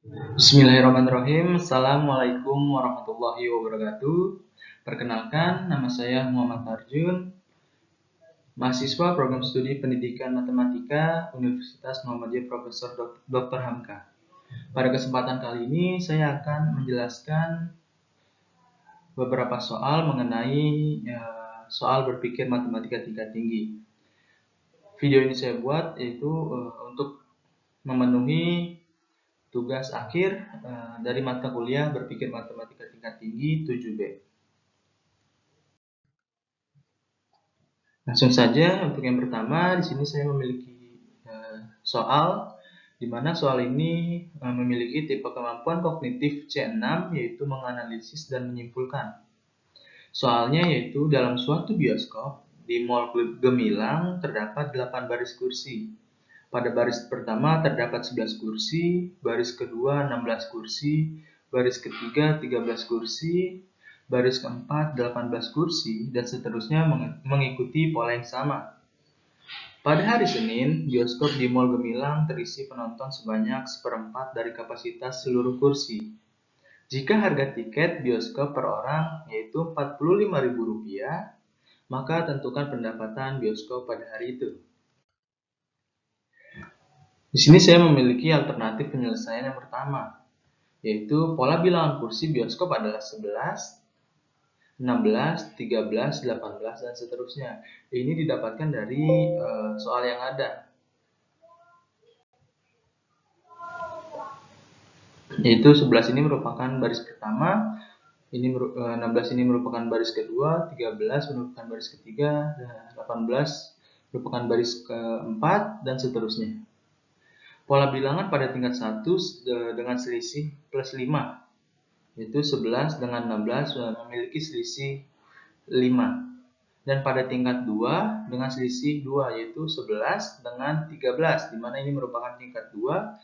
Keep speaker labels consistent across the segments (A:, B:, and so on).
A: Bismillahirrahmanirrahim. Assalamualaikum warahmatullahi wabarakatuh. Perkenalkan, nama saya Muhammad Arjun, mahasiswa program studi pendidikan matematika Universitas Muhammadiyah Profesor Dr. Hamka. Pada kesempatan kali ini, saya akan menjelaskan beberapa soal mengenai soal berpikir matematika tingkat tinggi. Video ini saya buat yaitu untuk memenuhi tugas akhir dari mata kuliah berpikir matematika tingkat tinggi 7B. Langsung saja untuk yang pertama, di sini saya memiliki soal di mana soal ini memiliki tipe kemampuan kognitif C6 yaitu menganalisis dan menyimpulkan. Soalnya yaitu dalam suatu bioskop di Mall Gemilang terdapat 8 baris kursi. Pada baris pertama terdapat 11 kursi, baris kedua 16 kursi, baris ketiga 13 kursi, baris keempat 18 kursi, dan seterusnya mengikuti pola yang sama. Pada hari Senin, bioskop di Mall Gemilang terisi penonton sebanyak 1/4 dari kapasitas seluruh kursi. Jika harga tiket bioskop per orang yaitu Rp45.000, maka tentukan pendapatan bioskop pada hari itu. Di sini saya memiliki alternatif penyelesaian yang pertama, yaitu pola bilangan kursi bioskop adalah 11, 16, 13, 18, dan seterusnya. Ini didapatkan dari soal yang ada. Yaitu 11 ini merupakan baris pertama, 16 ini merupakan baris kedua, 13 merupakan baris ketiga, 18 merupakan baris keempat, dan seterusnya. Pola bilangan pada tingkat 1 dengan selisih plus 5, yaitu 11 dengan 16 memiliki selisih 5. Dan pada tingkat 2 dengan selisih 2, yaitu 11 dengan 13, di mana ini merupakan tingkat 2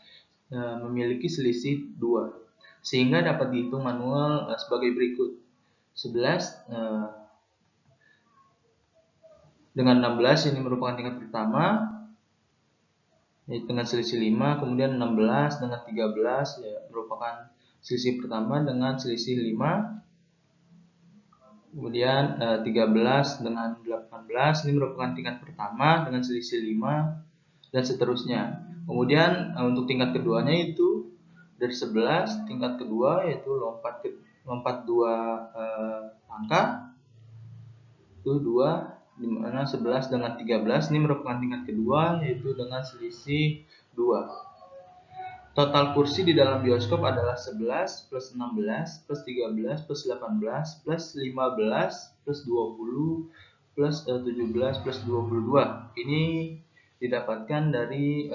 A: memiliki selisih 2. Sehingga dapat dihitung manual sebagai berikut. 11 dengan 16 ini merupakan tingkat pertama, yaitu dengan selisih 5, kemudian 16 dengan 13 ya, merupakan selisih pertama dengan selisih 5, kemudian 13 dengan 18 ini merupakan tingkat pertama dengan selisih 5, dan seterusnya. Kemudian untuk tingkat keduanya itu dari 11, tingkat kedua yaitu lompat 2 angka, itu 2, di mana 11 dengan 13 ini merupakan tingkat kedua yaitu dengan selisih 2. Total kursi di dalam bioskop adalah 11 plus 16 plus 13 plus 18 plus 15 plus 20 plus 17 plus 22. Ini didapatkan dari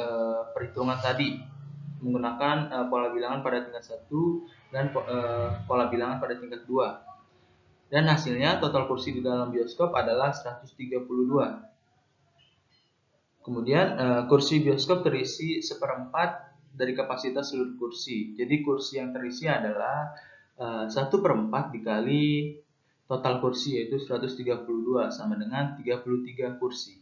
A: perhitungan tadi menggunakan pola bilangan pada tingkat 1 dan pola bilangan pada tingkat 2. Dan hasilnya total kursi di dalam bioskop adalah 132. Kemudian kursi bioskop terisi 1/4 dari kapasitas seluruh kursi. Jadi kursi yang terisi adalah 1/4 dikali total kursi yaitu 132 sama dengan 33 kursi.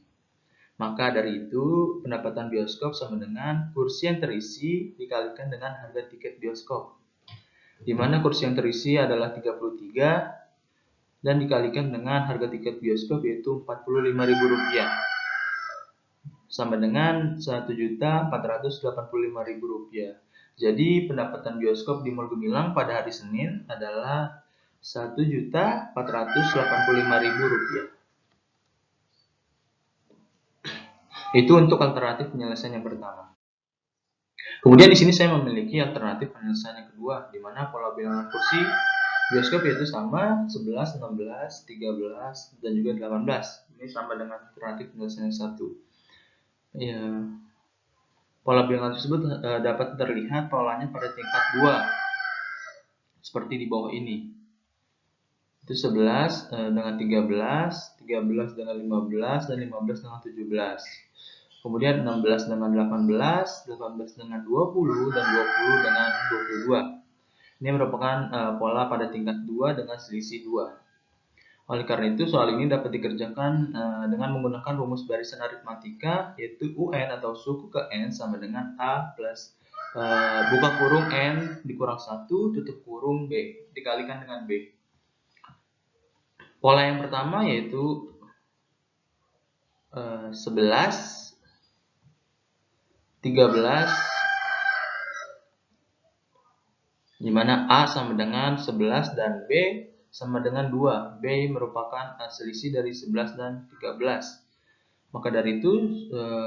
A: Maka dari itu pendapatan bioskop sama dengan kursi yang terisi dikalikan dengan harga tiket bioskop. Di mana kursi yang terisi adalah 33 dan dikalikan dengan harga tiket bioskop yaitu Rp45.000 sama dengan Rp1.485.000. Jadi pendapatan bioskop di Mall Gemilang pada hari Senin adalah Rp1.485.000. Itu untuk alternatif penyelesaian yang pertama. Kemudian di sini saya memiliki alternatif penyelesaian yang kedua, di mana pola bilangan kursi bioskop yaitu sama 11, 16, 13, dan juga 18. Ini sama dengan alternatif penyelesaian yang satu. Ya, pola bilangan tersebut dapat terlihat polanya pada tingkat 2 seperti di bawah ini. Itu 11 dengan 13, 13 dengan 15, dan 15 dengan 17. Kemudian 16 dengan 18, 18 dengan 20, dan 20 dengan 22. Ini merupakan pola pada tingkat 2 dengan selisih 2. Oleh karena itu, soal ini dapat dikerjakan dengan menggunakan rumus barisan aritmatika, yaitu UN atau suku ke N sama dengan A plus buka kurung N dikurang 1 tutup kurung B dikalikan dengan B. Pola yang pertama yaitu 11, 13, di mana A sama dengan 11 dan B sama dengan 2. B merupakan selisih dari 11 dan 13. Maka dari itu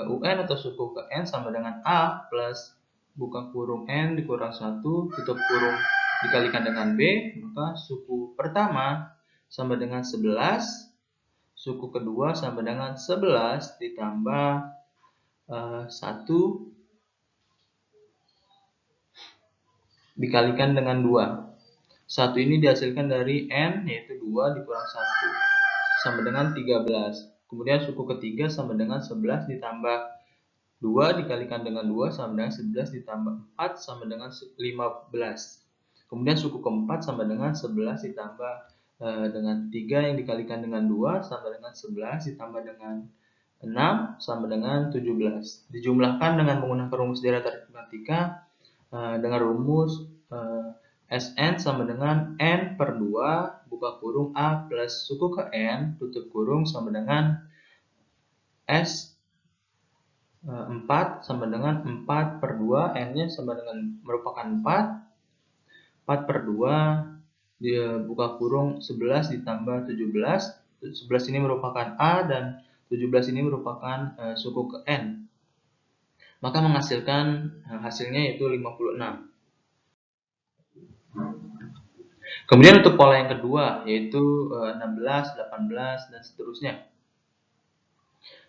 A: UN atau suku ke N sama dengan A plus buka kurung N dikurang 1 tutup kurung dikalikan dengan B. Maka suku pertama sama dengan 11, suku kedua sama dengan 11 ditambah 1 dikalikan dengan 2. 1 ini dihasilkan dari N yaitu 2 dikurang 1 sama dengan 13. Kemudian suku ketiga sama dengan 11 ditambah 2 dikalikan dengan 2 sama dengan 11 ditambah 4 sama dengan 15. Kemudian suku keempat sama dengan 11 ditambah dengan 3 yang dikalikan dengan 2 sama dengan 11 ditambah dengan 6 sama dengan 17. Dijumlahkan dengan menggunakan rumus deret aritmatika dengan rumus Sn sama dengan N per 2 buka kurung A plus suku ke N tutup kurung sama dengan S 4 sama dengan 4 per 2 N-nya sama dengan merupakan 4 per 2 dia buka kurung 11 ditambah 17. 11 ini merupakan A dan 17 ini merupakan suku ke N. Maka menghasilkan hasilnya yaitu 56. Kemudian untuk pola yang kedua yaitu 16, 18 dan seterusnya.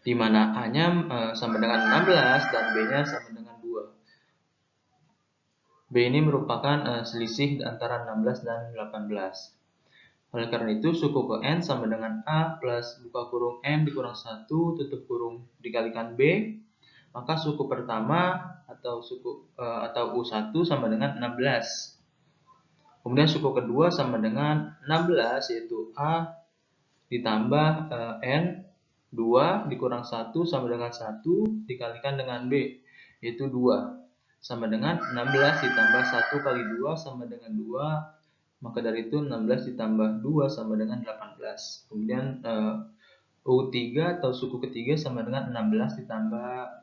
A: Di mana A-nya sama dengan 16 dan B-nya sama dengan 2. B ini merupakan selisih antara 16 dan 18. Oleh karena itu, suku ke N sama dengan A plus buka kurung N dikurang 1 tutup kurung dikalikan B. Maka suku pertama atau U1 sama dengan 16. Kemudian suku kedua sama dengan 16 yaitu A ditambah N 2 dikurang 1 sama dengan 1 dikalikan dengan B yaitu 2 sama dengan 16 ditambah 1 kali 2 sama dengan 2. Maka dari itu 16 ditambah 2 sama dengan 18. Kemudian U3 atau suku ketiga sama dengan 16 ditambah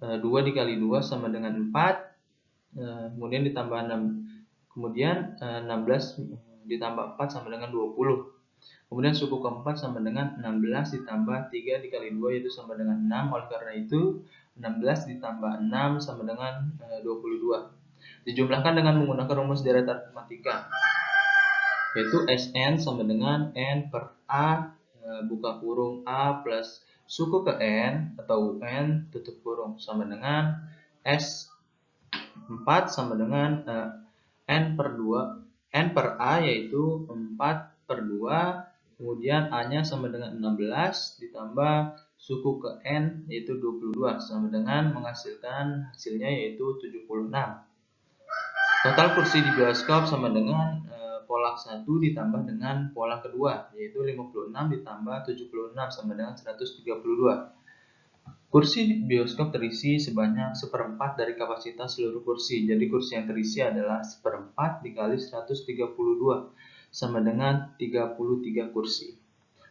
A: 2 dikali 2 sama dengan 4. Kemudian ditambah 6. Kemudian 16 ditambah 4 sama dengan 20. Kemudian suku keempat sama dengan 16 ditambah 3 dikali 2 yaitu sama dengan 6. Oleh karena itu 16 ditambah 6 sama dengan 22. Dijumlahkan dengan menggunakan rumus deret aritmatika yaitu Sn sama dengan N per A buka kurung A plus suku ke N atau UN tutup kurung sama dengan S4 sama dengan N per 2 N per A yaitu 4 per 2. Kemudian A-nya sama dengan 16 ditambah suku ke N yaitu 22 sama dengan menghasilkan hasilnya yaitu 76. Total kursi di bioskop sama dengan pola 1 ditambah dengan pola kedua yaitu 56 ditambah 76 sama dengan 132. Kursi bioskop terisi sebanyak 1/4 dari kapasitas seluruh kursi. Jadi kursi yang terisi adalah 1/4 dikali 132 sama dengan 33 kursi.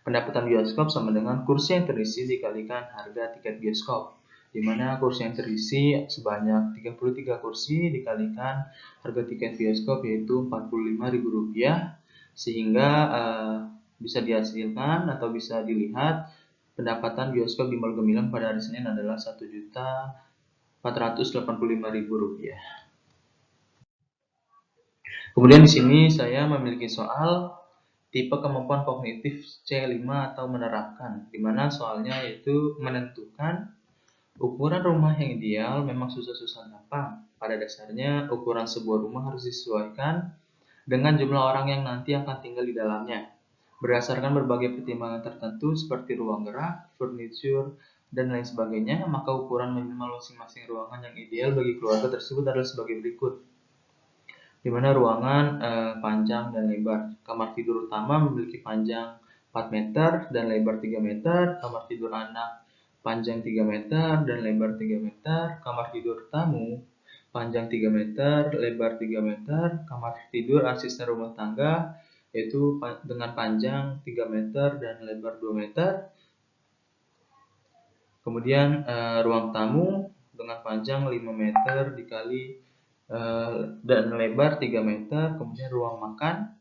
A: Pendapatan bioskop sama dengan kursi yang terisi dikalikan harga tiket bioskop, di mana kursi yang terisi sebanyak 33 kursi dikalikan harga tiket bioskop yaitu Rp45.000, sehingga bisa dihasilkan atau bisa dilihat pendapatan bioskop di Mall Gemilang pada hari Senin adalah Rp1.485.000. Kemudian di sini saya memiliki soal tipe kemampuan kognitif C5 atau menerapkan, di mana soalnya yaitu menentukan ukuran rumah yang ideal memang susah-susah gampang. Pada dasarnya ukuran sebuah rumah harus disesuaikan dengan jumlah orang yang nanti akan tinggal di dalamnya. Berdasarkan berbagai pertimbangan tertentu seperti ruang gerak, furniture, dan lain sebagainya, maka ukuran minimal masing-masing ruangan yang ideal bagi keluarga tersebut adalah sebagai berikut. Di mana ruangan panjang dan lebar. Kamar tidur utama memiliki panjang 4 meter dan lebar 3 meter. Kamar tidur anak panjang 3 meter dan lebar 3 meter. Kamar tidur tamu panjang 3 meter, lebar 3 meter, kamar tidur asisten rumah tangga yaitu dengan panjang 3 meter dan lebar 2 meter. Kemudian ruang tamu dengan panjang 5 meter dikali dan lebar 3 meter. Kemudian ruang makan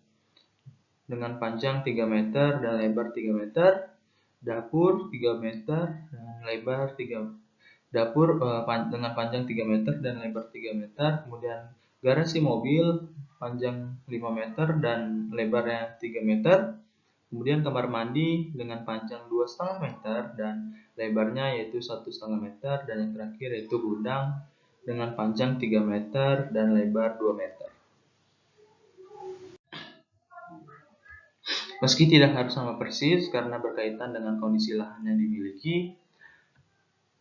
A: dengan panjang 3 meter dan lebar 3 meter. Dapur 3 meter dan lebar 3 meter. Dapur dengan panjang 3 meter dan lebar 3 meter. Kemudian garasi mobil panjang 5 meter dan lebarnya 3 meter. Kemudian kamar mandi dengan panjang 2,5 meter dan lebarnya yaitu 1,5 meter. Dan yang terakhir yaitu gudang dengan panjang 3 meter dan lebar 2 meter. Meski tidak harus sama persis karena berkaitan dengan kondisi lahan yang dimiliki,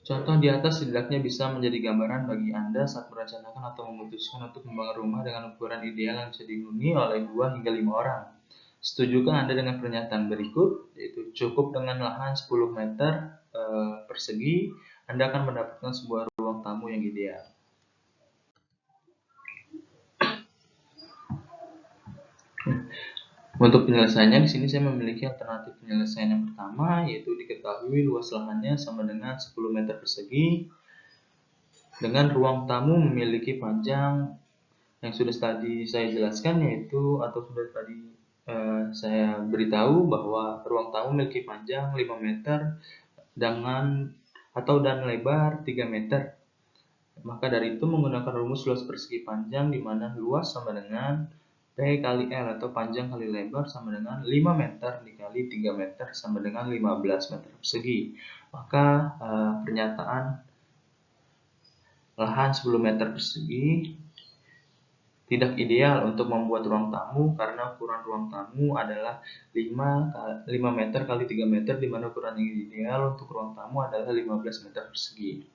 A: contoh di atas setidaknya bisa menjadi gambaran bagi Anda saat merencanakan atau memutuskan untuk membangun rumah dengan ukuran ideal yang bisa dihuni oleh 2 hingga 5 orang. Setujukah Anda dengan pernyataan berikut? Yaitu cukup dengan lahan 10 meter persegi, Anda akan mendapatkan sebuah ruang tamu yang ideal. Untuk penyelesaiannya, di sini saya memiliki alternatif penyelesaian yang pertama, yaitu diketahui luas lahannya sama dengan 10 meter persegi, dengan ruang tamu memiliki panjang yang sudah tadi saya jelaskan, yaitu atau sudah tadi saya beritahu bahwa ruang tamu memiliki panjang 5 meter dan lebar 3 meter. Maka dari itu menggunakan rumus luas persegi panjang di mana luas sama dengan P kali L atau panjang kali lebar sama dengan 5 meter dikali 3 meter sama dengan 15 meter persegi. Maka pernyataan lahan 10 meter persegi tidak ideal untuk membuat ruang tamu karena ukuran ruang tamu adalah 5 meter kali 3 meter di mana ukuran yang ideal untuk ruang tamu adalah 15 meter persegi.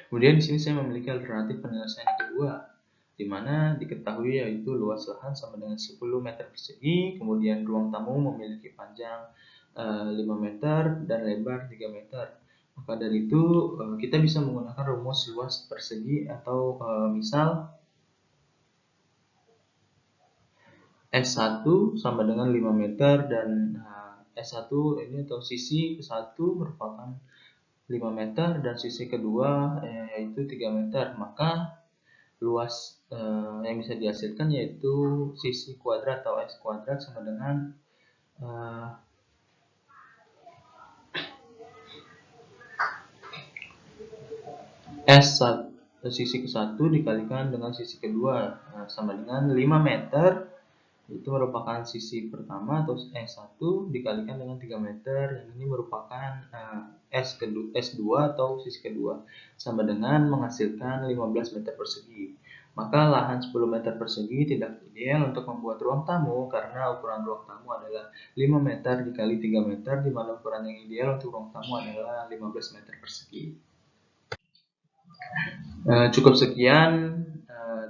A: Kemudian di sini saya memiliki alternatif penyelesaian yang kedua, di mana diketahui yaitu luas lahan sama dengan 10 meter persegi, kemudian ruang tamu memiliki panjang 5 meter dan lebar 3 meter. Maka dari itu kita bisa menggunakan rumus luas persegi atau misal S1 sama dengan 5 meter dan S1 ini atau sisi ke-1 merupakan 5 meter dan sisi kedua yaitu 3 meter. Maka luas yang bisa dihasilkan yaitu sisi kuadrat atau S kuadrat sama dengan S1 sisi ke-1 dikalikan dengan sisi kedua sama dengan 5 meter, itu merupakan sisi pertama atau S1 dikalikan dengan 3 meter, yang ini merupakan S2 atau sisi kedua, sama dengan menghasilkan 15 meter persegi. Maka lahan 10 meter persegi tidak ideal untuk membuat ruang tamu karena ukuran ruang tamu adalah 5 meter dikali 3 meter, di mana ukuran yang ideal untuk ruang tamu adalah 15 meter persegi. Cukup sekian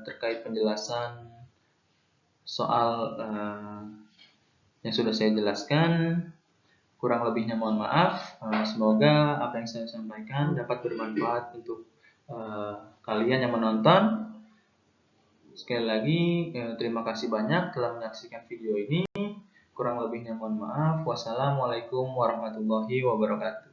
A: terkait penjelasan soal yang sudah saya jelaskan. Kurang lebihnya mohon maaf. Semoga apa yang saya sampaikan dapat bermanfaat untuk kalian yang menonton. Sekali lagi terima kasih banyak telah menyaksikan video ini. Kurang lebihnya mohon maaf. Wassalamualaikum warahmatullahi wabarakatuh.